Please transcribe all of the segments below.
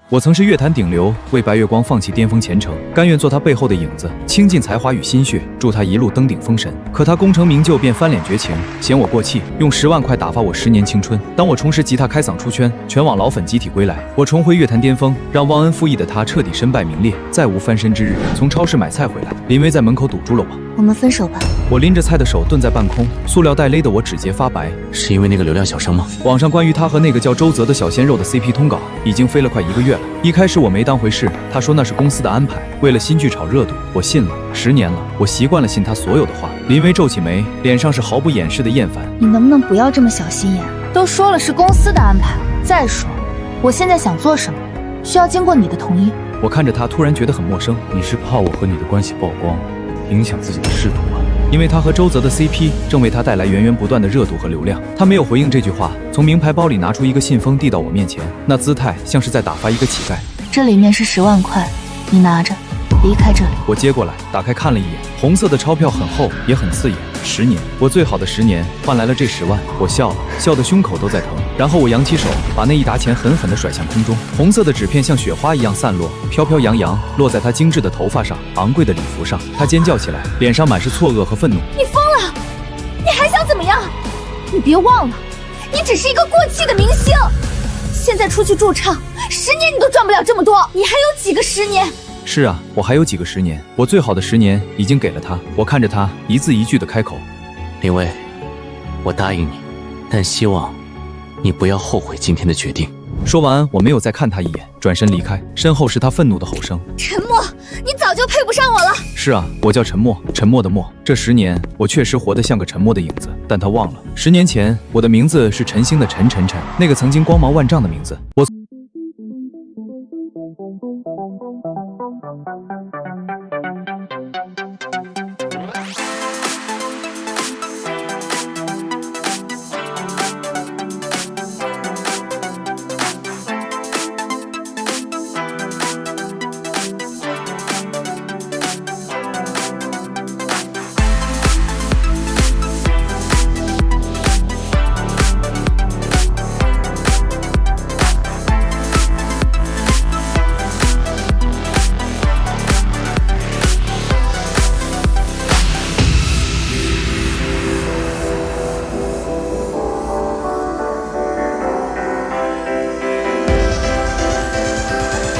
我曾是乐坛顶流，为白月光放弃巅峰前程，甘愿做他背后的影子，倾尽才华与心血，助他一路登顶封神。可他功成名就便翻脸绝情，嫌我过气，用10万块打发我10年青春。当我重拾吉他开嗓出圈，全网老粉集体归来，我重回乐坛巅峰，让忘恩负义的他彻底身败名裂，再无翻身之日。从超市买菜回来，林薇在门口堵住了我。我们分手吧。我拎着菜的手顿在半空，塑料袋勒得我指节发白。是因为那个流量小生吗？网上关于他和那个叫周泽的小鲜肉的 CP 通稿已经飞了快1个月了。一开始我没当回事，他说那是公司的安排，为了新剧炒热度，我信了。10年了，我习惯了信他所有的话。林薇皱起眉，脸上是毫不掩饰的厌烦。你能不能不要这么小心眼？都说了是公司的安排，再说我现在想做什么，需要经过你的同意。我看着他，突然觉得很陌生。你是怕我和你的关系曝光，影响自己的仕途吗？因为他和周泽的 CP 正为他带来源源不断的热度和流量。他没有回应这句话，从名牌包里拿出一个信封递到我面前，那姿态像是在打发一个乞丐。这里面是10万块，你拿着，离开这里。我接过来，打开看了一眼，红色的钞票很厚，也很刺眼。10年，我最好的10年换来了这10万。我笑了，笑得胸口都在疼。然后我扬起手，把那一沓钱狠狠地甩向空中，红色的纸片像雪花一样散落，飘飘扬扬落在他精致的头发上，昂贵的礼服上。他尖叫起来，脸上满是错愕和愤怒。你疯了！你还想怎么样？你别忘了，你只是一个过气的明星，现在出去驻唱，10年你都赚不了这么多，你还有几个10年？是啊，我还有几个10年，我最好的10年已经给了他。我看着他，一字一句地开口：林薇，我答应你，但希望你不要后悔今天的决定。说完，我没有再看他一眼，转身离开，身后是他愤怒的吼声：沉默，你早就配不上我了。是啊，我叫沉默，沉默的默。这10年，我确实活得像个沉默的影子，但他忘了，10年前我的名字是陈星的陈，那个曾经光芒万丈的名字。我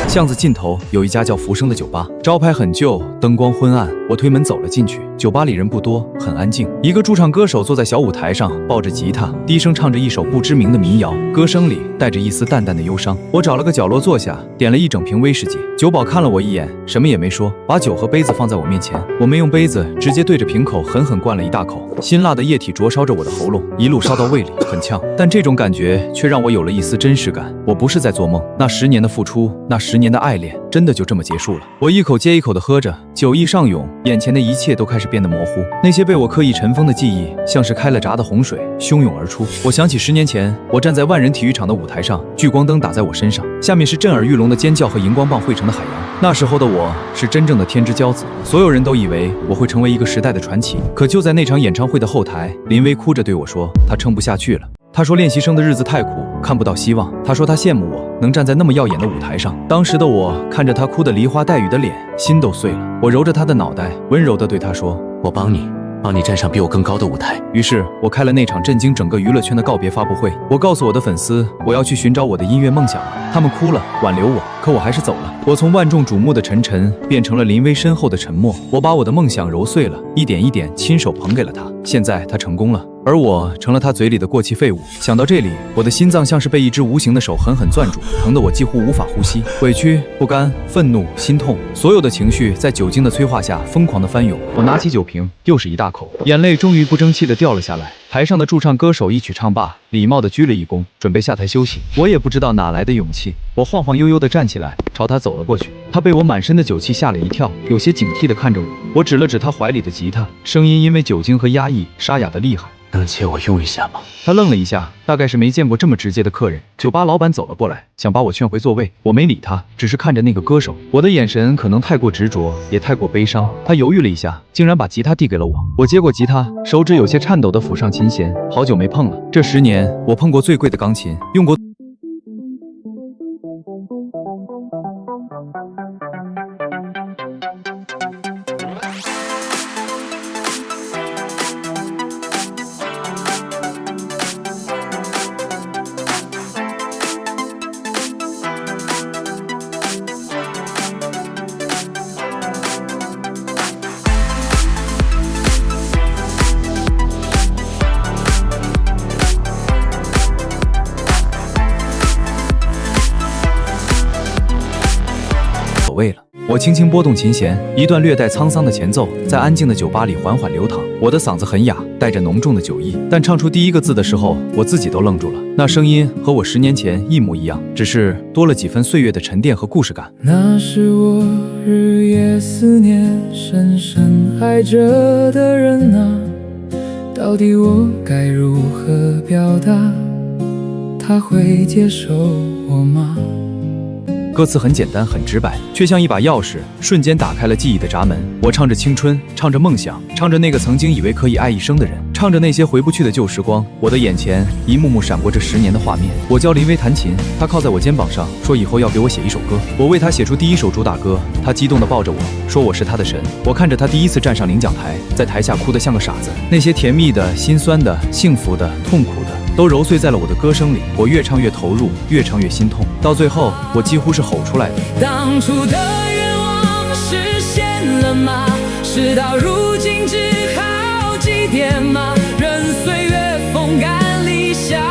巷子尽头有一家叫浮生的酒吧，招牌很旧，灯光昏暗。我推门走了进去，酒吧里人不多，很安静。一个驻唱歌手坐在小舞台上，抱着吉他，低声唱着一首不知名的民谣，歌声里带着一丝淡淡的忧伤。我找了个角落坐下，点了一整瓶威士忌。酒保看了我一眼，什么也没说，把酒和杯子放在我面前。我没用杯子，直接对着瓶口狠狠灌了一大口，辛辣的液体灼烧着我的喉咙，一路烧到胃里，很呛。但这种感觉却让我有了一丝真实感。我不是在做梦，那10年的付出，那10年的爱恋，真的就这么结束了。我一口接一口地喝着，酒意上涌，眼前的一切都开始变得模糊。那些被我刻意尘封的记忆，像是开了闸的洪水，汹涌而出。我想起10年前，我站在万人体育场的舞台上，聚光灯打在我身上，下面是震耳欲聋的尖叫和荧光棒汇成的海洋。那时候的我是真正的天之骄子，所有人都以为我会成为一个时代的传奇。可就在那场演唱会的后台，林薇哭着对我说，她撑不下去了。他说练习生的日子太苦，看不到希望。他说他羡慕我能站在那么耀眼的舞台上。当时的我看着他哭得梨花带雨的脸，心都碎了。我揉着他的脑袋，温柔地对他说，我帮你站上比我更高的舞台。于是我开了那场震惊整个娱乐圈的告别发布会。我告诉我的粉丝，我要去寻找我的音乐梦想了。他们哭了，挽留我，可我还是走了。我从万众瞩目的陈变成了林薇身后的沉默。我把我的梦想揉碎了，一点一点亲手捧给了他。现在他成功了，而我成了他嘴里的过气废物。想到这里，我的心脏像是被一只无形的手狠狠攥住，疼得我几乎无法呼吸。委屈、不甘、愤怒、心痛，所有的情绪在酒精的催化下疯狂地翻涌。我拿起酒瓶，又是一大口，眼泪终于不争气地掉了下来。台上的驻唱歌手一曲唱罢，礼貌地鞠了一躬，准备下台休息。我也不知道哪来的勇气，我晃晃悠悠地站起来，朝他走了过去。他被我满身的酒气吓了一跳，有些警惕地看着我。我指了指他怀里的吉他，声音因为酒精和压抑沙哑得厉害。能借我用一下吗？他愣了一下，大概是没见过这么直接的客人。酒吧老板走了过来，想把我劝回座位，我没理他，只是看着那个歌手。我的眼神可能太过执着，也太过悲伤。他犹豫了一下，竟然把吉他递给了我。我接过吉他，手指有些颤抖地抚上琴弦。好久没碰了，这10年我碰过最贵的钢琴，用过味了。我轻轻拨动琴弦，一段略带沧桑的前奏在安静的酒吧里缓缓流淌。我的嗓子很哑，带着浓重的酒意，但唱出第一个字的时候，我自己都愣住了。那声音和我10年前一模一样，只是多了几分岁月的沉淀和故事感。那是我日夜思念、深深爱着的人啊，到底我该如何表达？他会接受我吗？歌词很简单，很直白，却像一把钥匙，瞬间打开了记忆的闸门。我唱着青春，唱着梦想，唱着那个曾经以为可以爱一生的人，唱着那些回不去的旧时光。我的眼前一幕幕闪过这10年的画面。我教林薇弹琴，她靠在我肩膀上，说以后要给我写一首歌。我为她写出第一首主打歌，她激动地抱着我，说我是她的神。我看着她第一次站上领奖台，在台下哭得像个傻子。那些甜蜜的、心酸的、幸福的、痛苦的，都揉碎在了我的歌声里。我越唱越投入，越唱越心痛，到最后我几乎是吼出来的。当初的愿望实现了吗？事到如今只好祭奠吗？任岁月风干理想，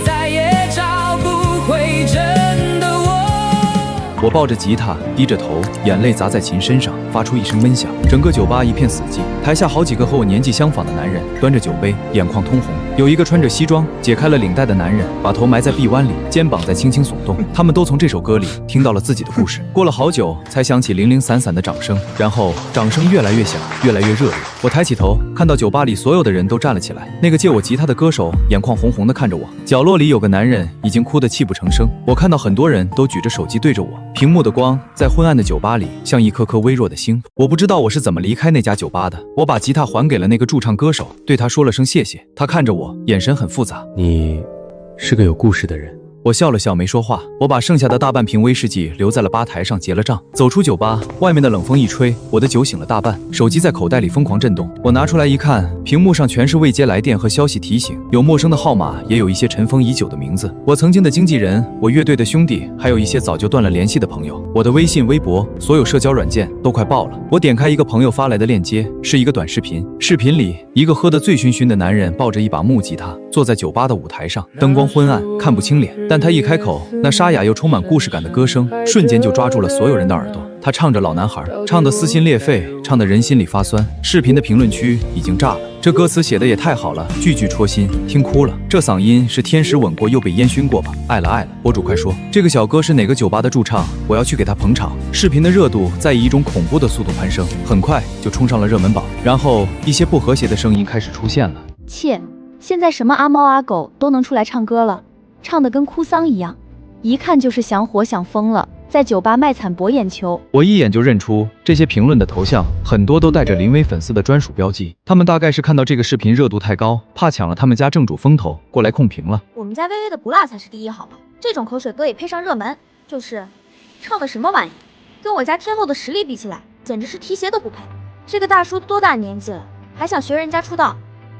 再也找不回真的我。我抱着吉他，低着头，眼泪砸在琴身上，发出一声闷响。整个酒吧一片死寂，台下好几个和我年纪相仿的男人端着酒杯，眼眶通红。有一个穿着西装、解开了领带的男人，把头埋在臂弯里，肩膀在轻轻耸动。他们都从这首歌里听到了自己的故事。过了好久，才响起零零散散的掌声，然后掌声越来越响，越来越热烈。我抬起头，看到酒吧里所有的人都站了起来。那个借我吉他的歌手眼眶红红的看着我，角落里有个男人已经哭得泣不成声。我看到很多人都举着手机对着我，屏幕的光在昏暗的酒吧里像一颗颗微弱的星。我不知道我是怎么离开那家酒吧的。我把吉他还给了那个驻唱歌手，对他说了声谢谢。他看着我，眼神很复杂。你是个有故事的人。我笑了笑，没说话。我把剩下的大半瓶威士忌留在了吧台上，结了账，走出酒吧。外面的冷风一吹，我的酒醒了大半，手机在口袋里疯狂震动。我拿出来一看，屏幕上全是未接来电和消息提醒，有陌生的号码，也有一些尘封已久的名字。我曾经的经纪人，我乐队的兄弟，还有一些早就断了联系的朋友。我的微信、微博，所有社交软件都快爆了。我点开一个朋友发来的链接，是一个短视频。视频里，一个喝得醉醺醺的男人抱着一把木吉他，坐在酒吧的舞台上，灯光昏暗，看不清脸。但他一开口，那沙哑又充满故事感的歌声瞬间就抓住了所有人的耳朵。他唱着老男孩，唱得撕心裂肺，唱得人心里发酸。视频的评论区已经炸了，这歌词写得也太好了，句句戳心，听哭了。这嗓音是天使吻过又被烟熏过吧？爱了爱了。博主快说，这个小哥是哪个酒吧的驻唱？我要去给他捧场。视频的热度在以一种恐怖的速度攀升，很快就冲上了热门榜。然后一些不和谐的声音开始出现了。切，现在什么阿猫阿狗都能出来唱歌了，唱得跟哭丧一样，一看就是想火想疯了，在酒吧卖惨博眼球。我一眼就认出这些评论的头像，很多都带着林薇粉丝的专属标记。他们大概是看到这个视频热度太高，怕抢了他们家正主风头，过来控评了。我们家薇薇的不辣才是第一好吗？这种口水歌也配上热门，就是唱的什么玩意？跟我家天后的实力比起来，简直是提鞋都不配。这个大叔多大年纪了，还想学人家出道？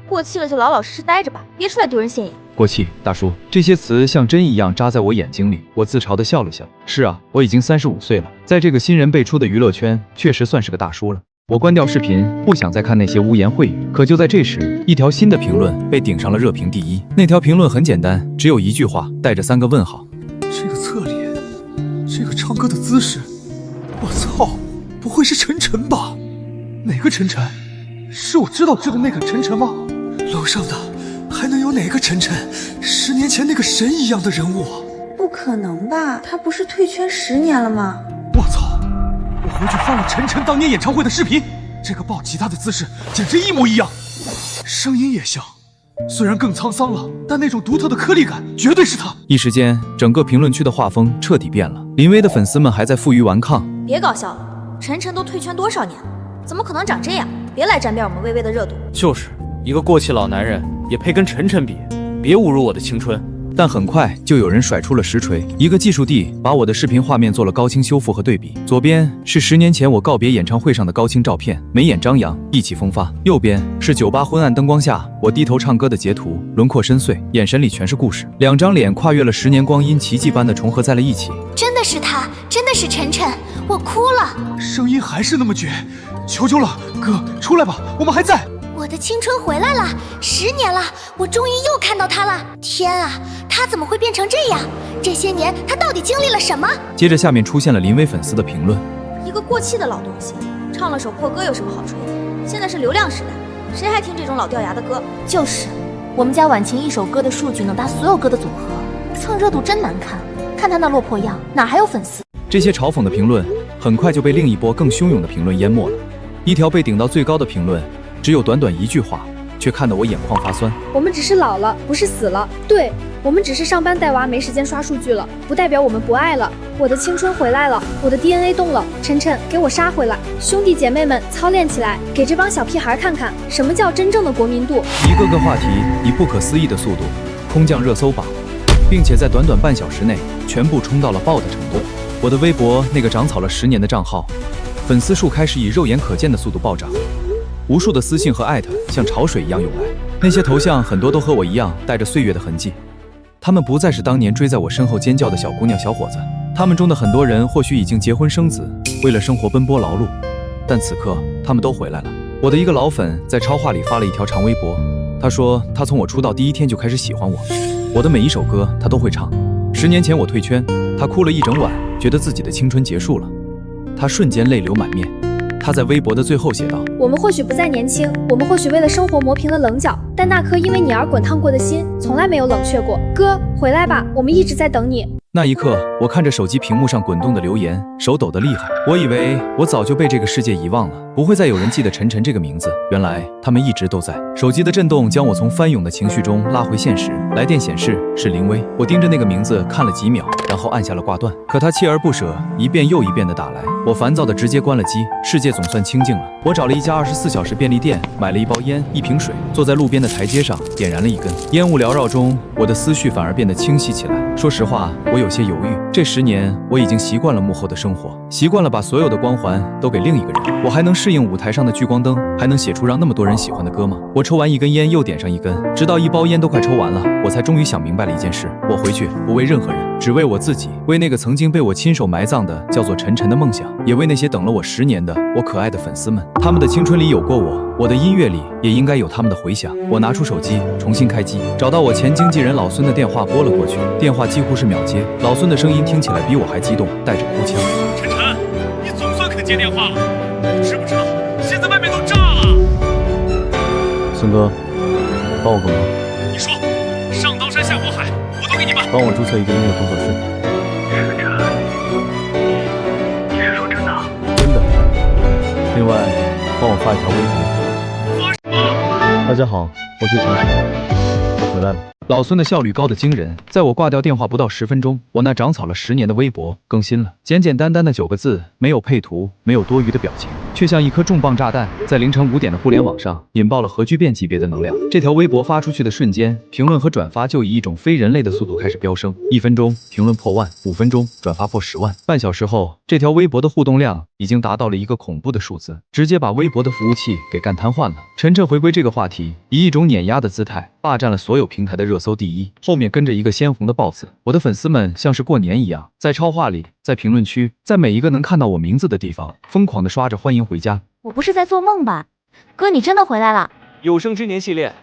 过气了就老老实实待着吧，别出来丢人现眼。过气，大叔，这些词像针一样扎在我眼睛里。我自嘲地笑了笑。是啊，我已经35岁了，在这个新人辈出的娱乐圈，确实算是个大叔了。我关掉视频，不想再看那些污言秽语。可就在这时，一条新的评论被顶上了热评第一。那条评论很简单，只有一句话，带着3个问号。这个侧脸，这个唱歌的姿势，我操，不会是晨晨吧？哪个晨晨？是我知道的那个晨晨吗？楼上的还能有哪个晨晨？10年前那个神一样的人物？不可能吧？他不是退圈10年了吗？我操！我回去翻了晨晨当年演唱会的视频，这个抱吉他的姿势简直一模一样，声音也像，虽然更沧桑了，但那种独特的颗粒感绝对是他。一时间，整个评论区的画风彻底变了。林薇的粉丝们还在负隅顽抗。别搞笑了，晨晨都退圈多少年了，怎么可能长这样？别来沾边我们薇薇的热度。就是一个过气老男人也配跟晨晨比？别侮辱我的青春。但很快就有人甩出了实锤，一个技术帝把我的视频画面做了高清修复和对比。左边是10年前我告别演唱会上的高清照片，眉眼张扬，意气风发；右边是酒吧昏暗灯光下我低头唱歌的截图，轮廓深邃，眼神里全是故事。2张脸跨越了10年光阴，奇迹般的重合在了一起。真的是他，真的是晨晨，我哭了。声音还是那么绝，求求了，哥，出来吧，我们还在。我的青春回来了，10年了，我终于又看到他了。天啊，他怎么会变成这样？这些年他到底经历了什么？接着下面出现了林薇粉丝的评论：一个过气的老东西，唱了首破歌有什么好吹的？现在是流量时代，谁还听这种老掉牙的歌？就是，我们家婉晴一首歌的数据能搭所有歌的组合，蹭热度真难看。看他那落魄样，哪还有粉丝？这些嘲讽的评论很快就被另一波更汹涌的评论淹没了。一条被顶到最高的评论只有短短一句话，却看得我眼眶发酸。我们只是老了，不是死了。对，我们只是上班带娃没时间刷数据了，不代表我们不爱了。我的青春回来了，我的 DNA 动了，晨晨给我杀回来！兄弟姐妹们操练起来，给这帮小屁孩看看什么叫真正的国民度。一个个话题以不可思议的速度空降热搜榜，并且在短短半小时内全部冲到了爆的程度。我的微博那个长草了10年的账号，粉丝数开始以肉眼可见的速度暴涨，无数的私信和艾特像潮水一样涌来。那些头像很多都和我一样带着岁月的痕迹，他们不再是当年追在我身后尖叫的小姑娘小伙子，他们中的很多人或许已经结婚生子，为了生活奔波劳碌，但此刻他们都回来了。我的一个老粉在超话里发了一条长微博，他说他从我出道第一天就开始喜欢我，我的每一首歌他都会唱。10年前我退圈，他哭了一整晚，觉得自己的青春结束了，他瞬间泪流满面。他在微博的最后写道：我们或许不再年轻，我们或许为了生活磨平了棱角，但那颗因为你而滚烫过的心从来没有冷却过。哥，回来吧，我们一直在等你。那一刻，我看着手机屏幕上滚动的留言，手抖得厉害。我以为我早就被这个世界遗忘了，不会再有人记得晨晨这个名字。原来他们一直都在。手机的震动将我从翻涌的情绪中拉回现实。来电显示是林薇，我盯着那个名字看了几秒，然后按下了挂断。可他锲而不舍，一遍又一遍地打来，我烦躁地直接关了机。世界总算清静了。我找了一家24小时便利店，买了一包烟，一瓶水，坐在路边的台阶上点燃了一根。烟雾缭绕中，我的思绪反而变得清晰起来。说实话，我有些犹豫。这10年，我已经习惯了幕后的生活，习惯了把所有的光环都给另一个人。我还能适应舞台上的聚光灯，还能写出让那么多人喜欢的歌吗？我抽完一根烟，又点上一根，直到一包烟都快抽完了，我才终于想明白了一件事：我回去不为任何人，只为我自己，为那个曾经被我亲手埋葬的叫做晨晨的梦想，也为那些等了我10年的我可爱的粉丝们。他们的青春里有过我，我的音乐里也应该有他们的回响。我拿出手机，重新开机，找到我前经纪人老孙的电话拨了过去，电话几乎是秒接，老孙的声音听起来比我还激动，带着哭腔。晨晨，你总算肯接电话了，你知不知道现在外面都炸了？孙哥，帮我个忙。你说，上刀山下火海，我都给你办。帮我注册一个音乐工作室。晨晨，你是说真的？真的。另外，帮我发一条微博。发什么？大家好，我是晨晨，我回来了。老孙的效率高得惊人，在我挂掉电话不到10分钟，我那长草了10年的微博更新了，简简单单的9个字，没有配图，没有多余的表情，却像一颗重磅炸弹，在凌晨5点的互联网上引爆了核聚变级别的能量。这条微博发出去的瞬间，评论和转发就以一种非人类的速度开始飙升，1分钟评论破万，5分钟转发破10万，半小时后，这条微博的互动量已经达到了一个恐怖的数字，直接把微博的服务器给干瘫痪了。晨晨回归这个话题，以一种碾压的姿态霸占了所有平台的热搜第一，后面跟着一个鲜红的爆字。我的粉丝们像是过年一样，在超话里，在评论区，在每一个能看到我名字的地方，疯狂的刷着欢迎回家。我不是在做梦吧？哥，你真的回来了！有生之年系列，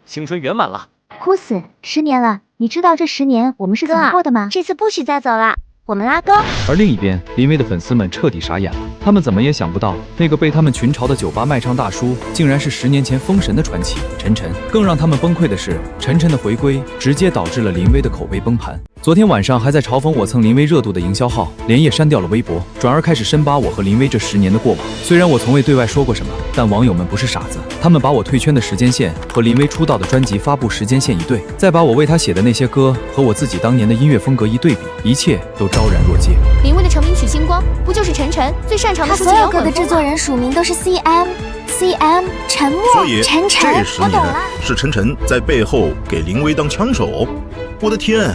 青春圆满了。哭死，10年了，你知道这10年我们是怎么过的吗？这次不许再走了，我们拉钩。而另一边，林薇的粉丝们彻底傻眼了，他们怎么也想不到，那个被他们群嘲的酒吧卖唱大叔，竟然是10年前封神的传奇晨晨。更让他们崩溃的是，晨晨的回归直接导致了林薇的口碑崩盘。昨天晚上还在嘲讽我蹭林薇热度的营销号，连夜删掉了微博，转而开始深扒我和林薇这10年的过往。虽然我从未对外说过什么，但网友们不是傻子，他们把我退圈的时间线和林薇出道的专辑发布时间线一对，再把我为她写的那些歌和我自己当年的音乐风格一对比，一切都昭然若揭。林薇的成名曲《星光》不就是晨晨最擅长的抒情摇滚风吗？他所有歌的制作人署名都是 CM 沉默。所以晨晨，这10年是晨晨在背后给林薇当枪手。我的天，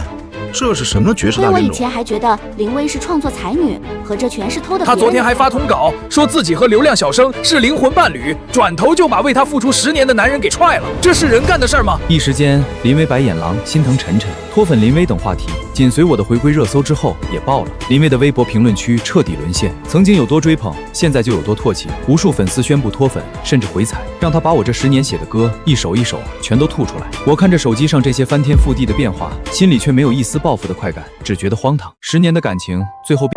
这是什么绝世大人种？我以前还觉得林薇是创作才女，和这全是偷的。他昨天还发通稿说自己和流量小生是灵魂伴侣，转头就把为他付出10年的男人给踹了，这是人干的事儿吗？一时间，林薇白眼狼、心疼晨晨、脱粉林薇等话题，紧随我的回归热搜之后也爆了。林薇的微博评论区彻底沦陷，曾经有多追捧，现在就有多唾弃。无数粉丝宣布脱粉，甚至回踩，让他把我这10年写的歌一首一首全都吐出来。我看着手机上这些翻天覆地的变化，心里却没有一丝报复的快感，只觉得荒唐。10年的感情，最后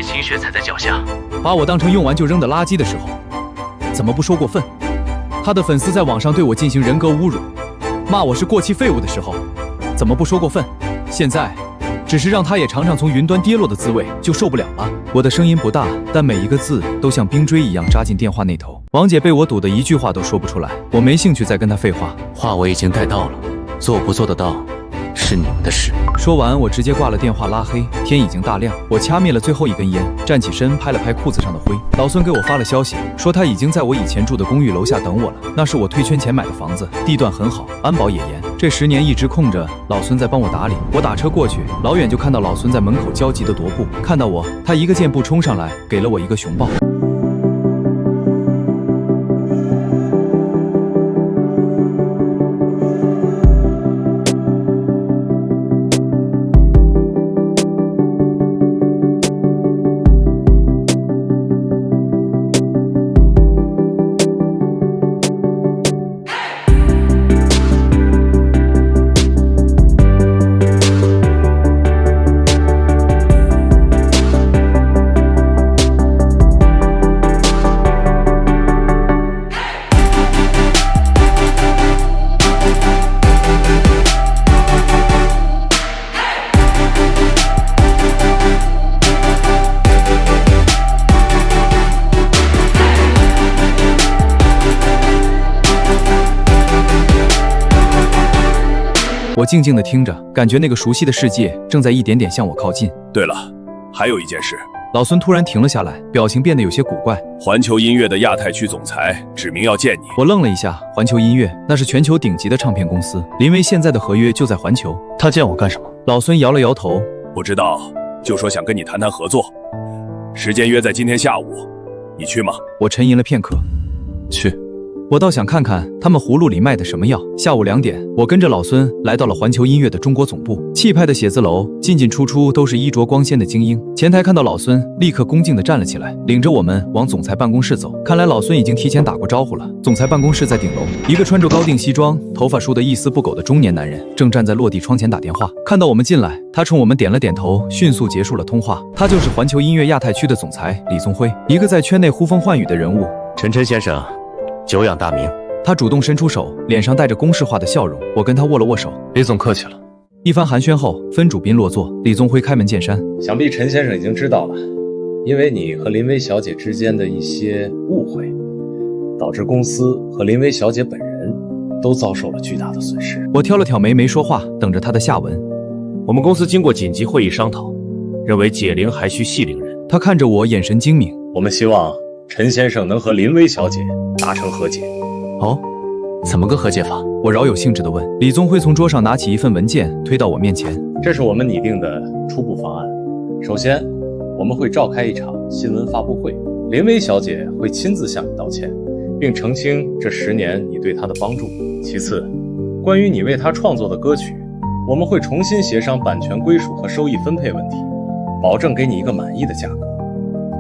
心血踩在脚下，把我当成用完就扔的垃圾的时候，怎么不说过分？他的粉丝在网上对我进行人格侮辱，骂我是过气废物的时候，怎么不说过分？现在只是让他也尝尝从云端跌落的滋味，就受不了了。我的声音不大，但每一个字都像冰锥一样扎进电话那头。王姐被我堵得一句话都说不出来，我没兴趣再跟她废话。话我已经带到了，做不做得到是你们的事。说完，我直接挂了电话拉黑。天已经大亮，我掐灭了最后一根烟，站起身拍了拍裤子上的灰。老孙给我发了消息，说他已经在我以前住的公寓楼下等我了。那是我退圈前买的房子，地段很好，安保也严。这10年一直空着，老孙在帮我打理。我打车过去，老远就看到老孙在门口焦急的踱步。看到我，他一个箭步冲上来，给了我一个熊抱。我静静地听着，感觉那个熟悉的世界正在一点点向我靠近。对了，还有一件事。老孙突然停了下来，表情变得有些古怪。环球音乐的亚太区总裁指明要见你。我愣了一下，环球音乐那是全球顶级的唱片公司，林薇现在的合约就在环球。他见我干什么？老孙摇了摇头，不知道，就说想跟你谈谈合作，时间约在今天下午，你去吗？我沉吟了片刻，去。我倒想看看他们葫芦里卖的什么药。下午2点，我跟着老孙来到了环球音乐的中国总部，气派的写字楼，进进出出都是衣着光鲜的精英。前台看到老孙，立刻恭敬地站了起来，领着我们往总裁办公室走。看来老孙已经提前打过招呼了。总裁办公室在顶楼，一个穿着高定西装、头发梳得一丝不苟的中年男人正站在落地窗前打电话。看到我们进来，他冲我们点了点头，迅速结束了通话。他就是环球音乐亚太区的总裁李宗辉，一个在圈内呼风唤雨的人物。晨晨先生，久仰大名。他主动伸出手，脸上带着公式化的笑容。我跟他握了握手。李总客气了。一番寒暄后，分主宾落座，李宗辉开门见山。想必陈先生已经知道了，因为你和林薇小姐之间的一些误会，导致公司和林薇小姐本人都遭受了巨大的损失。我挑了挑眉没说话，等着他的下文。我们公司经过紧急会议商讨，认为解铃还需系铃人。他看着我，眼神精明。我们希望陈先生能和林薇小姐达成和解。哦，怎么个和解法？我饶有兴致地问。李宗辉从桌上拿起一份文件，推到我面前。这是我们拟定的初步方案。首先，我们会召开一场新闻发布会，林薇小姐会亲自向你道歉，并澄清这10年你对她的帮助。其次，关于你为她创作的歌曲，我们会重新协商版权归属和收益分配问题，保证给你一个满意的价格。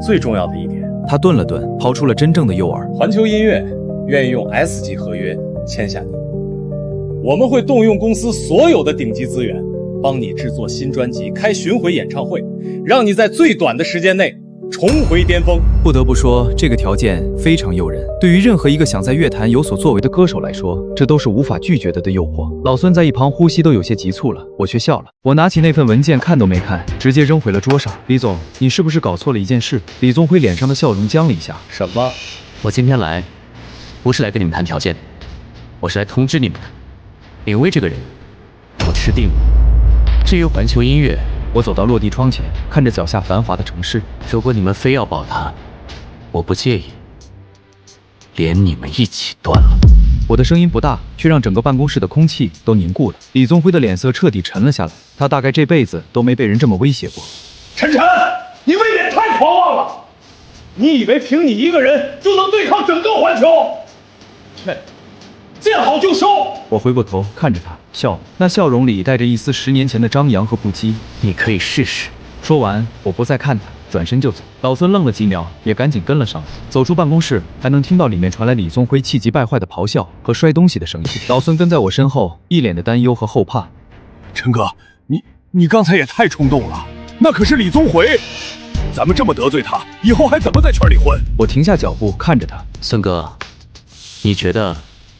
最重要的一点，他顿了顿，抛出了真正的诱饵。环球音乐愿意用 S 级合约签下你，我们会动用公司所有的顶级资源，帮你制作新专辑，开巡回演唱会，让你在最短的时间内重回巅峰。不得不说，这个条件非常诱人。对于任何一个想在乐坛有所作为的歌手来说，这都是无法拒绝的诱惑。老孙在一旁呼吸都有些急促了，我却笑了。我拿起那份文件看都没看，直接扔回了桌上。李总，你是不是搞错了一件事？李宗辉脸上的笑容僵了一下。什么？我今天来，不是来跟你们谈条件的，我是来通知你们的。林威这个人，我吃定了。至于环球音乐，我走到落地窗前，看着脚下繁华的城市。如果你们非要保他，我不介意，连你们一起断了。我的声音不大，却让整个办公室的空气都凝固了。李宗辉的脸色彻底沉了下来，他大概这辈子都没被人这么威胁过。晨晨，你未免太狂妄了！你以为凭你一个人就能对抗整个环球？切，见好就收！我回过头看着他，笑了，那笑容里带着一丝10年前的张扬和不羁。你可以试试。说完，我不再看他，转身就走。老孙愣了几秒，也赶紧跟了上来。走出办公室，还能听到里面传来李宗辉气急败坏的咆哮和摔东西的声音。老孙跟在我身后，一脸的担忧和后怕。陈哥，你刚才也太冲动了，那可是李宗辉，咱们这么得罪他，以后还怎么在圈里混？我停下脚步看着他，孙哥，你觉得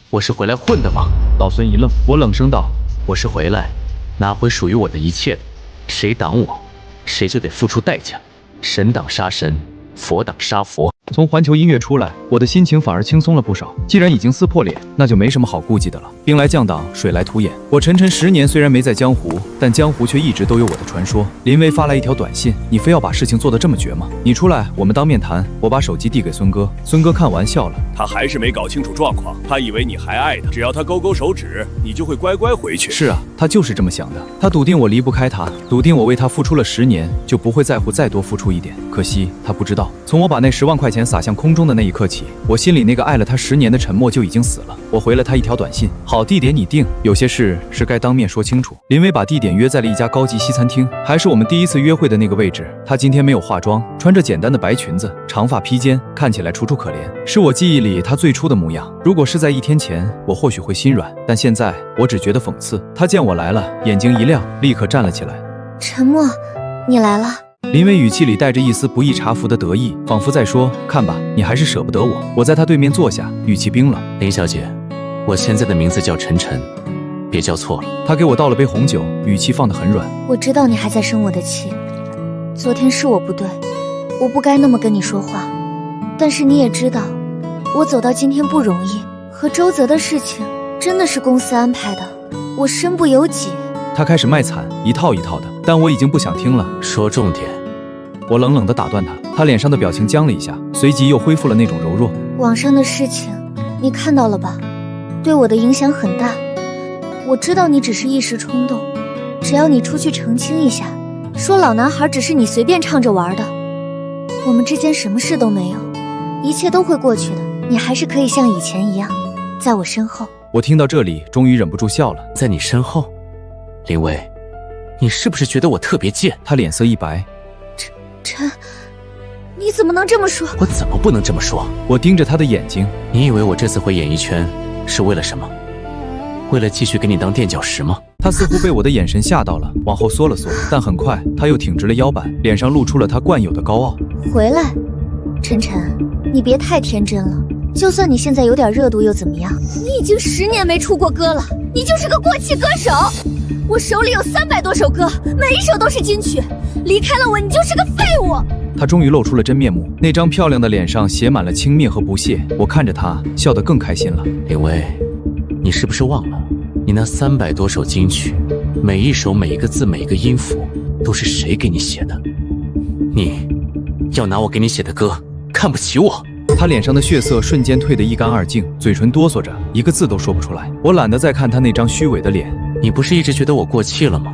我是回来混的吗？老孙一愣，我冷声道：我是回来拿回属于我的一切的，谁挡我，谁就得付出代价。神挡杀神，佛挡杀佛。从环球音乐出来，我的心情反而轻松了不少。既然已经撕破脸，那就没什么好顾忌的了。兵来将挡，水来土掩。我陈晨10年虽然没在江湖，但江湖却一直都有我的传说。林威发来一条短信：你非要把事情做得这么绝吗？你出来，我们当面谈。我把手机递给孙哥，孙哥看完笑了。他还是没搞清楚状况，他以为你还爱他，只要他勾勾手指，你就会乖乖回去。是啊，他就是这么想的。他笃定我离不开他，笃定我为他付出了10年，就不会在乎再多付出一点。可惜他不知道，从我把那10万块钱撒向空中的那一刻起，我心里那个爱了他10年的沉默就已经死了。我回了他一条短信：好，地点你定，有些事是该当面说清楚。林威把地点约在了一家高级西餐厅，还是我们第一次约会的那个位置。他今天没有化妆，穿着简单的白裙子，长发披肩，看起来楚楚可怜，是我记忆里他最初的模样。如果是在1天前，我或许会心软，但现在我只觉得讽刺。他见我来了，眼睛一亮，立刻站了起来。陈默，你来了。林威语气里带着一丝不易察服的得意，仿佛在说：看吧，你还是舍不得我。我在他对面坐下，语气冰冷：林小姐，我现在的名字叫陈晨，别叫错了。他给我倒了杯红酒，语气放得很软。我知道你还在生我的气，昨天是我不对，我不该那么跟你说话。但是你也知道，我走到今天不容易，和周泽的事情真的是公司安排的，我身不由己。他开始卖惨，一套一套的，但我已经不想听了。说重点。我冷冷地打断他，他脸上的表情僵了一下，随即又恢复了那种柔弱。网上的事情你看到了吧？对我的影响很大。我知道你只是一时冲动，只要你出去澄清一下，说老男孩只是你随便唱着玩的，我们之间什么事都没有，一切都会过去的。你还是可以像以前一样，在我身后。我听到这里，终于忍不住笑了。在你身后？林威，你是不是觉得我特别贱？他脸色一白。陈，你怎么能这么说？我怎么不能这么说？我盯着他的眼睛。你以为我这次回演艺圈是为了什么？为了继续给你当垫脚石吗？他似乎被我的眼神吓到了，往后缩了缩，但很快他又挺直了腰板，脸上露出了他惯有的高傲。回来，晨晨，你别太天真了。就算你现在有点热度又怎么样？你已经10年没出过歌了，你就是个过气歌手。我手里有300多首歌，每一首都是金曲。离开了我，你就是个废物。他终于露出了真面目，那张漂亮的脸上写满了轻蔑和不屑。我看着他，笑得更开心了。林威，你是不是忘了，你那300多首金曲，每一首每一个字每一个音符，都是谁给你写的？你要拿我给你写的歌看不起我？他脸上的血色瞬间退得一干二净，嘴唇哆嗦着，一个字都说不出来。我懒得再看他那张虚伪的脸。你不是一直觉得我过气了吗？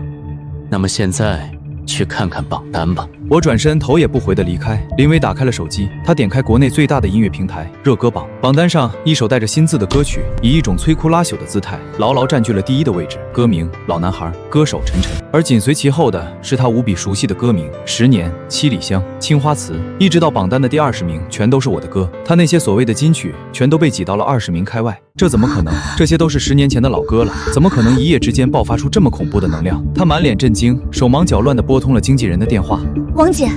那么现在去看看榜单吧。我转身头也不回地离开。林薇打开了手机，他点开国内最大的音乐平台热歌榜，榜单上一首带着新字的歌曲，以一种摧枯拉朽的姿态，牢牢占据了第1的位置。歌名《老男孩》，歌手陈晨。而紧随其后的是他无比熟悉的歌名《10年》《七里香》《青花瓷》，一直到榜单的第20名，全都是我的歌。他那些所谓的金曲，全都被挤到了20名开外。这怎么可能？这些都是10年前的老歌了，怎么可能一夜之间爆发出这么恐怖的能量？他满脸震惊，手忙脚乱地拨通了经纪人的电话。王姐，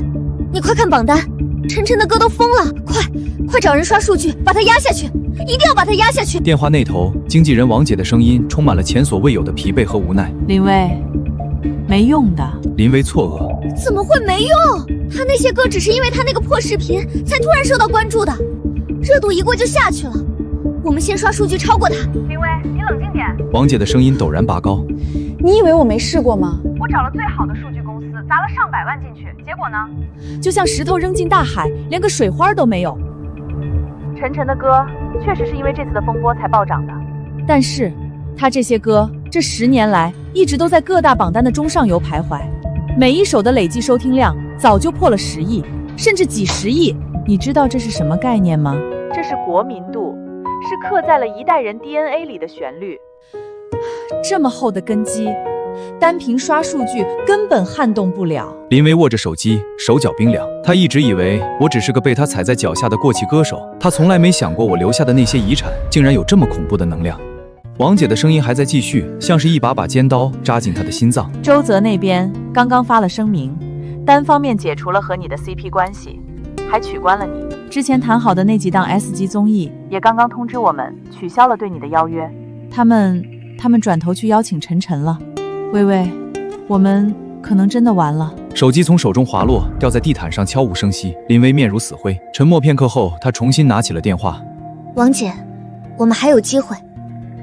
你快看榜单，晨晨的歌都疯了，快找人刷数据，把他压下去，一定要把他压下去。电话那头，经纪人王姐的声音充满了前所未有的疲惫和无奈。林薇，没用的。林薇错愕，怎么会没用？他那些歌只是因为他那个破视频才突然受到关注的，热度一过就下去了。我们先刷数据超过他。林薇，你冷静点。王姐的声音陡然拔高。你以为我没试过吗？我找了最好的数据公司，砸了上百万进去，结果呢？就像石头扔进大海，连个水花都没有。晨晨的歌确实是因为这次的风波才暴涨的，但是他这些歌这10年来一直都在各大榜单的中上游徘徊，每一首的累计收听量早就破了10亿，甚至几十亿。你知道这是什么概念吗？这是国民度，是刻在了一代人 DNA 里的旋律。这么厚的根基，单凭刷数据根本撼动不了。林薇握着手机，手脚冰凉。她一直以为我只是个被她踩在脚下的过气歌手，她从来没想过我留下的那些遗产竟然有这么恐怖的能量。王姐的声音还在继续，像是一把把尖刀扎进她的心脏。周泽那边刚刚发了声明，单方面解除了和你的 CP 关系，还取关了你。之前谈好的那几档 S 级综艺也刚刚通知我们取消了对你的邀约。他们转头去邀请晨晨了。薇薇，我们可能真的完了。手机从手中滑落，掉在地毯上，悄无声息。林薇面如死灰，沉默片刻后，她重新拿起了电话。王姐，我们还有机会，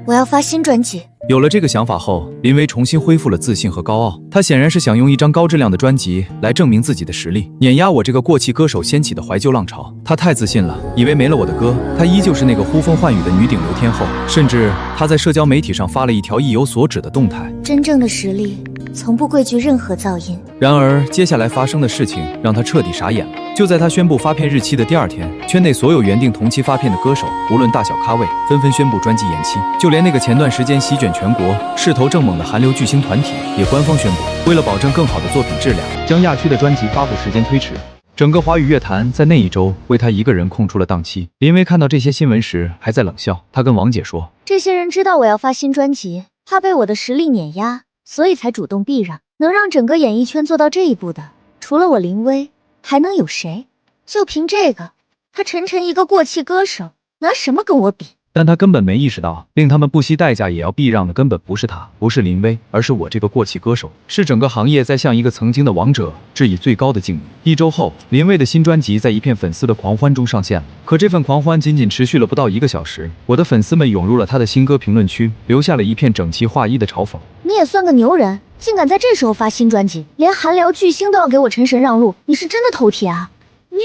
我要发新专辑。有了这个想法后，林薇重新恢复了自信和高傲。她显然是想用一张高质量的专辑来证明自己的实力，碾压我这个过气歌手掀起的怀旧浪潮。她太自信了，以为没了我的歌，她依旧是那个呼风唤雨的女顶流天后。甚至她在社交媒体上发了一条意有所指的动态：真正的实力从不畏惧任何噪音。然而接下来发生的事情让她彻底傻眼了。就在她宣布发片日期的第2天，圈内所有原定同期发片的歌手，无论大小咖位，纷纷宣布专辑延期。就连那个前段时间席卷全国、势头正猛的韩流巨星团体也官方宣布，为了保证更好的作品质量，将亚区的专辑发布时间推迟。整个华语乐坛在那一周为他一个人空出了档期。林薇看到这些新闻时还在冷笑，她跟王姐说：“这些人知道我要发新专辑，怕被我的实力碾压，所以才主动避让。能让整个演艺圈做到这一步的，除了我林薇，还能有谁？就凭这个，他晨晨一个过气歌手，拿什么跟我比？”但他根本没意识到，令他们不惜代价也要避让的根本不是他，不是林薇，而是我这个过气歌手，是整个行业在向一个曾经的王者致以最高的敬意。1周后，林薇的新专辑在一片粉丝的狂欢中上线了。可这份狂欢仅仅持续了不到1个小时，我的粉丝们涌入了他的新歌评论区，留下了一片整齐划一的嘲讽。你也算个牛人，竟敢在这时候发新专辑，连韩流巨星都要给我晨晨让路，你是真的头铁啊！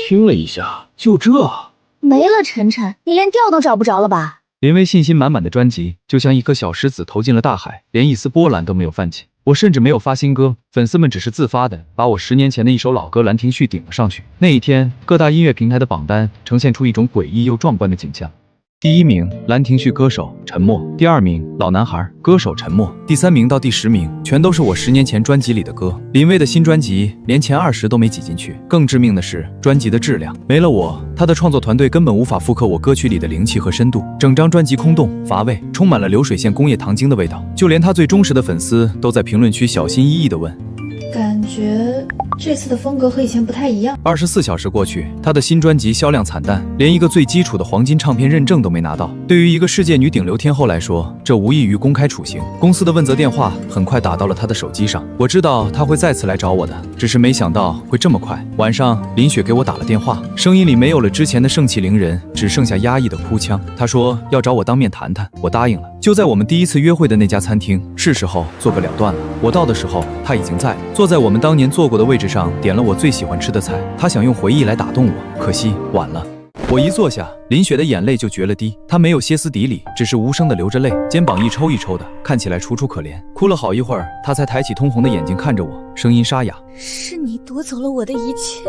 听了一下，就这没了晨晨，你连调都找不着了吧？林薇信心满满的专辑就像一颗小石子投进了大海，连一丝波澜都没有泛起。我甚至没有发新歌，粉丝们只是自发的把我10年前的一首老歌《兰亭序》顶了上去。那一天，各大音乐平台的榜单呈现出一种诡异又壮观的景象。第1名，兰亭序歌手沉默；第2名，老男孩歌手沉默；第3名到第10名，全都是我10年前专辑里的歌。林薇的新专辑连前20都没挤进去。更致命的是，专辑的质量没了我，他的创作团队根本无法复刻我歌曲里的灵气和深度。整张专辑空洞乏味，充满了流水线工业糖精的味道。就连他最忠实的粉丝都在评论区小心翼翼地问：感觉这次的风格和以前不太一样。24小时过去，他的新专辑销量惨淡，连一个最基础的黄金唱片认证都没拿到。对于一个世界女顶流天后来说，这无异于公开处刑。公司的问责电话很快打到了他的手机上，我知道他会再次来找我的，只是没想到会这么快。晚上，林雪给我打了电话，声音里没有了之前的盛气凌人，只剩下压抑的哭腔。她说要找我当面谈谈，我答应了。就在我们第一次约会的那家餐厅，是时候做个了断了。我到的时候，他已经在，坐在我们当年坐过的位置上，点了我最喜欢吃的菜。他想用回忆来打动我，可惜晚了。我一坐下，林雪的眼泪就决了堤。她没有歇斯底里，只是无声的流着泪，肩膀一抽一抽的，看起来楚楚可怜。哭了好一会儿，她才抬起通红的眼睛看着我，声音沙哑：“是你夺走了我的一切，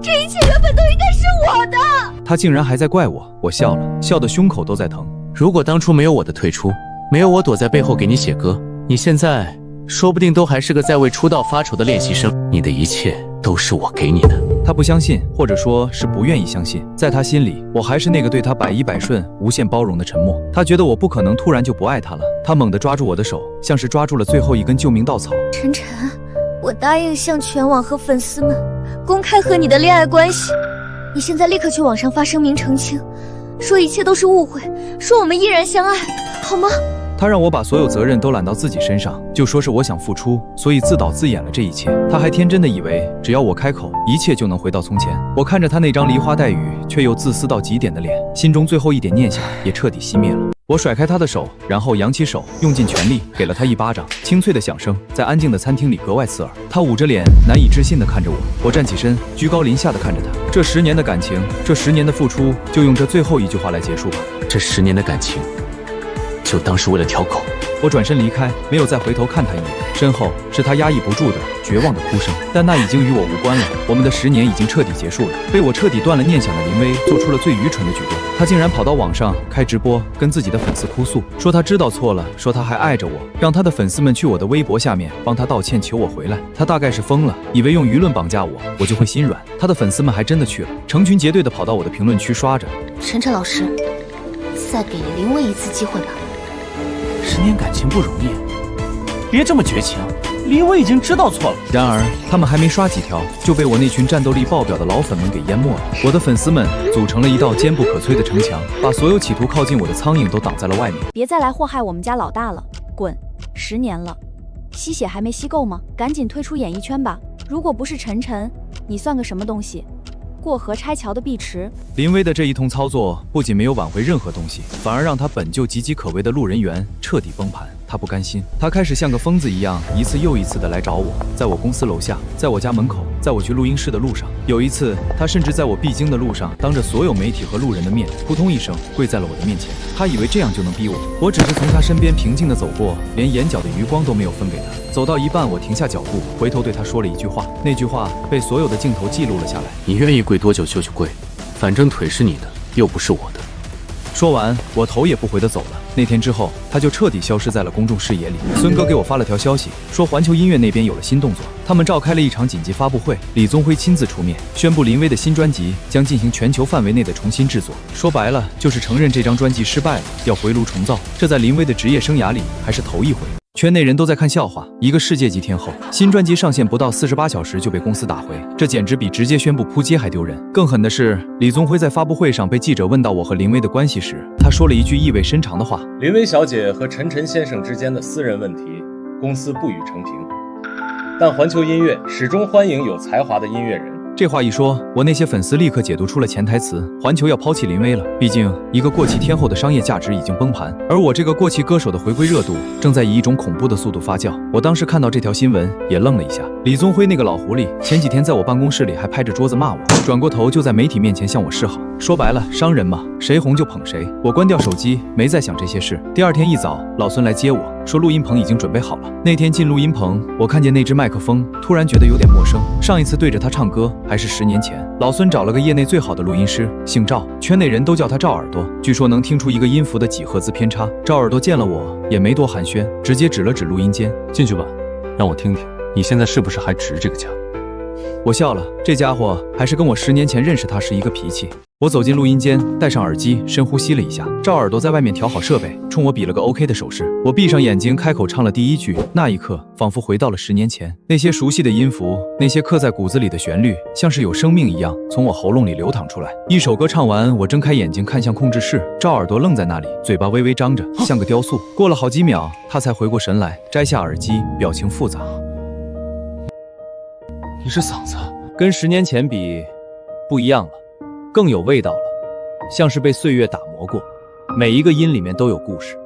这一切原本都应该是我的。”她竟然还在怪我，我笑了，笑得胸口都在疼。如果当初没有我的退出，没有我躲在背后给你写歌，你现在说不定都还是个在为出道发愁的练习生。你的一切都是我给你的。他不相信，或者说是不愿意相信，在他心里，我还是那个对他百依百顺、无限包容的沉默。他觉得我不可能突然就不爱他了。他猛地抓住我的手，像是抓住了最后一根救命稻草。晨晨，我答应向全网和粉丝们公开和你的恋爱关系，你现在立刻去网上发声明澄清，说一切都是误会，说我们依然相爱，好吗？他让我把所有责任都揽到自己身上，就说是我想付出，所以自导自演了这一切。他还天真的以为只要我开口，一切就能回到从前。我看着他那张梨花带雨却又自私到极点的脸，心中最后一点念想也彻底熄灭了。我甩开他的手，然后扬起手，用尽全力给了他一巴掌。清脆的响声在安静的餐厅里格外刺耳。他捂着脸，难以置信地看着我。我站起身，居高临下地看着他。这10年的感情，这10年的付出，就用这最后一句话来结束吧。这10年的感情，就当是为了条狗。我转身离开，没有再回头看他一眼，身后是他压抑不住的绝望的哭声。但那已经与我无关了，我们的10年已经彻底结束了。被我彻底断了念想的林薇做出了最愚蠢的举动，他竟然跑到网上开直播，跟自己的粉丝哭诉，说他知道错了，说他还爱着我，让他的粉丝们去我的微博下面帮他道歉，求我回来。他大概是疯了，以为用舆论绑架我就会心软。他的粉丝们还真的去了，成群结队的跑到我的评论区刷着。晨晨老师，再给林薇一次机会吧。10年感情不容易，别这么绝情。林薇已经知道错了。然而他们还没刷几条，就被我那群战斗力爆表的老粉们给淹没了。我的粉丝们组成了一道坚不可摧的城墙，把所有企图靠近我的苍蝇都挡在了外面。别再来祸害我们家老大了，滚！10年了，吸血还没吸够吗？赶紧退出演艺圈吧！如果不是晨晨，你算个什么东西？过河拆桥的碧池。林薇的这一通操作不仅没有挽回任何东西，反而让他本就岌岌可危的路人缘彻底崩盘。他不甘心，他开始像个疯子一样，一次又一次的来找我，在我公司楼下，在我家门口，在我去录音室的路上。有一次，他甚至在我必经的路上，当着所有媒体和路人的面，扑通一声跪在了我的面前。他以为这样就能逼我，我只是从他身边平静地走过，连眼角的余光都没有分给他。走到一半，我停下脚步，回头对他说了一句话，那句话被所有的镜头记录了下来：你愿意跪多久就去跪，反正腿是你的，又不是我的。说完，我头也不回地走了。那天之后，他就彻底消失在了公众视野里。孙哥给我发了条消息，说环球音乐那边有了新动作，他们召开了一场紧急发布会，李宗辉亲自出面，宣布林薇的新专辑将进行全球范围内的重新制作。说白了，就是承认这张专辑失败了，要回炉重造。这在林薇的职业生涯里还是头一回。圈内人都在看笑话，一个世界级天后，新专辑上线不到48小时就被公司打回，这简直比直接宣布扑街还丢人。更狠的是，李宗辉在发布会上被记者问到我和林薇的关系时，他说了一句意味深长的话：林薇小姐和晨晨先生之间的私人问题，公司不予澄评，但环球音乐始终欢迎有才华的音乐人。这话一说，我那些粉丝立刻解读出了潜台词：环球要抛弃林薇了。毕竟，一个过气天后的商业价值已经崩盘，而我这个过气歌手的回归热度正在以一种恐怖的速度发酵。我当时看到这条新闻也愣了一下。李宗辉那个老狐狸，前几天在我办公室里还拍着桌子骂我，转过头就在媒体面前向我示好。说白了，商人嘛，谁红就捧谁。我关掉手机，没再想这些事。第二天一早，老孙来接我，说录音棚已经准备好了。那天进录音棚，我看见那只麦克风，突然觉得有点陌生。上一次对着他唱歌还是10年前。老孙找了个业内最好的录音师，姓赵，圈内人都叫他赵耳朵。据说能听出一个音符的几赫兹偏差。赵耳朵见了我也没多寒暄，直接指了指录音间：“进去吧，让我听听，你现在是不是还值这个价？”我笑了，这家伙还是跟我10年前认识他时一个脾气。我走进录音间，戴上耳机，深呼吸了一下。赵耳朵在外面调好设备，冲我比了个 OK 的手势。我闭上眼睛，开口唱了第一句。那一刻，仿佛回到了10年前，那些熟悉的音符，那些刻在骨子里的旋律，像是有生命一样从我喉咙里流淌出来。一首歌唱完，我睁开眼睛看向控制室，赵耳朵愣在那里，嘴巴微微张着，像个雕塑。过了好几秒，他才回过神来，摘下耳机，表情复杂。你这嗓子跟10年前比不一样了，更有味道了，像是被岁月打磨过，每一个音里面都有故事。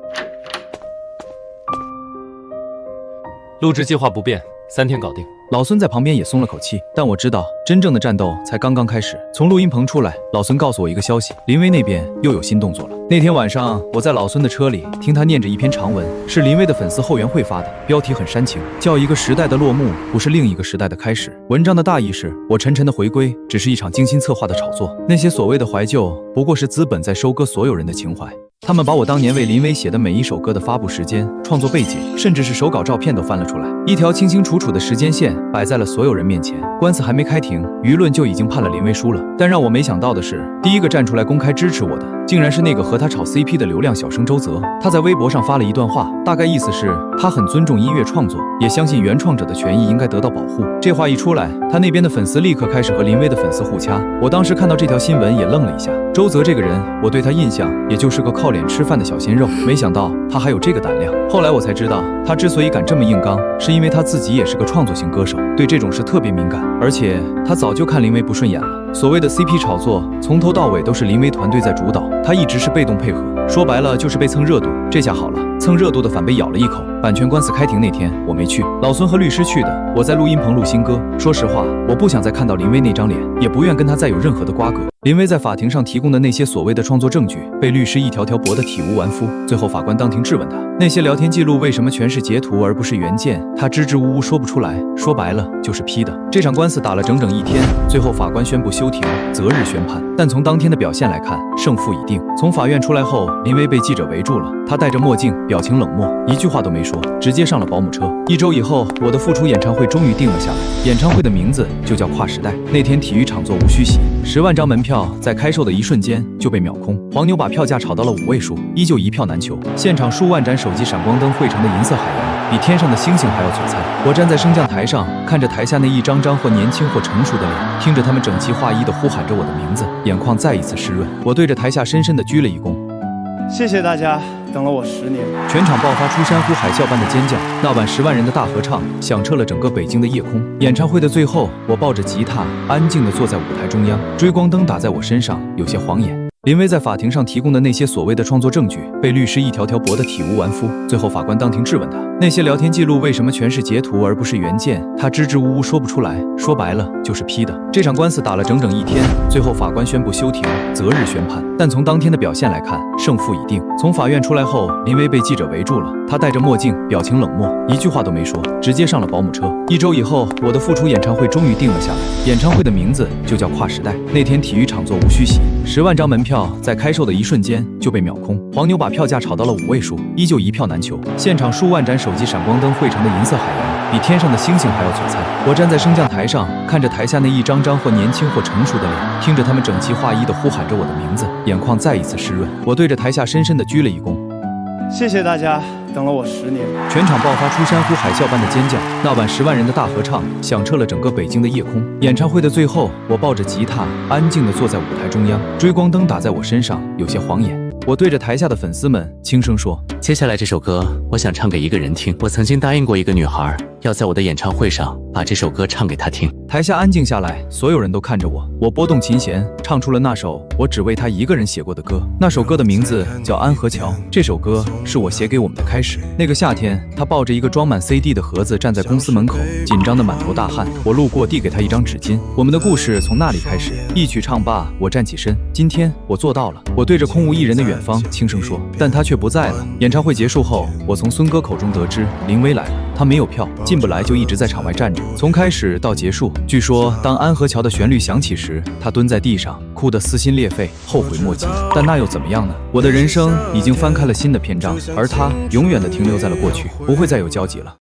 录制计划不变3天搞定。老孙在旁边也松了口气，但我知道真正的战斗才刚刚开始。从录音棚出来，老孙告诉我一个消息，林威那边又有新动作了。那天晚上，我在老孙的车里听他念着一篇长文，是林威的粉丝后援会发的，标题很煽情，叫一个时代的落幕不是另一个时代的开始。文章的大意是，我沉沉的回归只是一场精心策划的炒作，那些所谓的怀旧不过是资本在收割所有人的情怀。他们把我当年为林威写的每一首歌的发布时间、创作背景，甚至是手稿照片都翻了出来，一条清清楚楚的时间线摆在了所有人面前。官司还没开庭，舆论就已经判了林威输了。但让我没想到的是，第一个站出来公开支持我的，竟然是那个和他炒 CP 的流量小生周泽。他在微博上发了一段话，大概意思是他很尊重音乐创作，也相信原创者的权益应该得到保护。这话一出来，他那边的粉丝立刻开始和林威的粉丝互掐。我当时看到这条新闻也愣了一下。周泽这个人，我对他印象也就是个靠脸吃饭的小鲜肉，没想到他还有这个胆量。后来我才知道，他之所以敢这么硬刚，是因为他自己也是个创作型歌手，对这种事特别敏感，而且他早就看林威不顺眼了。所谓的 CP 炒作，从头到尾都是林威团队在主导，他一直是被动配合，说白了就是被蹭热度。这下好了，蹭热度的反被咬了一口。版权官司开庭那天我没去，老孙和律师去的，我在录音棚录新歌。说实话，我不想再看到林威那张脸，也不愿跟他再有任何的瓜葛。林威在法庭上提供的那些所谓的创作证据，被律师一条条驳得体无完肤。最后法官当庭质问他，那些聊天记录为什么全是截图而不是原件？他支支吾吾说不出来，说白了就是 P 的。这场官司打了整整1天，最后法官宣布休庭，择日宣判。但从当天的表现来看，胜负已定。从法院出来后，林威被记者围住了，他戴着墨镜，表情冷漠，一句话都没说，直接上了保姆车。1周以后，我的复出演唱会终于定了下来，演唱会的名字就叫跨时代。那天体育场座无虚席，10万张门票在开售的一瞬间就被秒空，黄牛把票价炒到了5位数，依旧一票难求。现场数万盏手机闪光灯汇成的银色海洋，比天上的星星还要璀璨。我站在升降台上，看着台下那一张张或年轻或成熟的脸，听着他们整齐划一地呼喊着我的名字，眼眶再一次湿润。我对着台下深深地鞠了一躬。谢谢大家等了我10年。全场爆发出山呼海啸般的尖叫，那晚10万人的大合唱响彻了整个北京的夜空。演唱会的最后，我抱着吉他，安静地坐在舞台中央，追光灯打在我身上，有些晃眼。林威在法庭上提供的那些所谓的创作证据，被律师一条条驳得体无完肤。最后法官当庭质问他，那些聊天记录为什么全是截图而不是原件？他支支吾吾说不出来，说白了就是 P 的。这场官司打了整整1天，最后法官宣布休庭，择日宣判。但从当天的表现来看，胜负已定。从法院出来后，林威被记者围住了，他戴着墨镜，表情冷漠，一句话都没说，直接上了保姆车。1周以后，我的复出演唱会终于定了下来，演唱会的名字就叫跨时代。那天体育场座无虚席，10万张门票在开售的一瞬间就被秒空，黄牛把票价炒到了5位数，依旧一票难求。现场数万盏手机闪光灯汇成的银色海洋，比天上的星星还要璀璨。我站在升降台上，看着台下那一张张或年轻或成熟的脸，听着他们整齐划一地呼喊着我的名字，眼眶再一次湿润。我对着台下深深地鞠了一躬。谢谢大家等了我10年。全场爆发出山呼海啸般的尖叫，那晚10万人的大合唱响彻了整个北京的夜空。演唱会的最后，我抱着吉他，安静地坐在舞台中央，追光灯打在我身上，有些晃眼。我对着台下的粉丝们轻声说，接下来这首歌我想唱给一个人听，我曾经答应过一个女孩，要在我的演唱会上把这首歌唱给她听。台下安静下来，所有人都看着我，我拨动琴弦，唱出了那首我只为她一个人写过的歌。那首歌的名字叫《安河桥》，这首歌是我写给我们的开始。那个夏天，她抱着一个装满 CD 的盒子站在公司门口，紧张的满头大汗。我路过，递给她一张纸巾。我们的故事从那里开始。一曲唱罢，我站起身，今天我做到了。我对着空无一人的远方轻声说，但他却不在了。演唱会结束后，我从孙哥口中得知林威来了，他没有票，进不来，就一直在场外站着。从开始到结束，据说当安河桥的旋律响起时，他蹲在地上，哭得撕心裂肺，后悔莫及。但那又怎么样呢？我的人生已经翻开了新的篇章，而他永远地停留在了过去，不会再有交集了。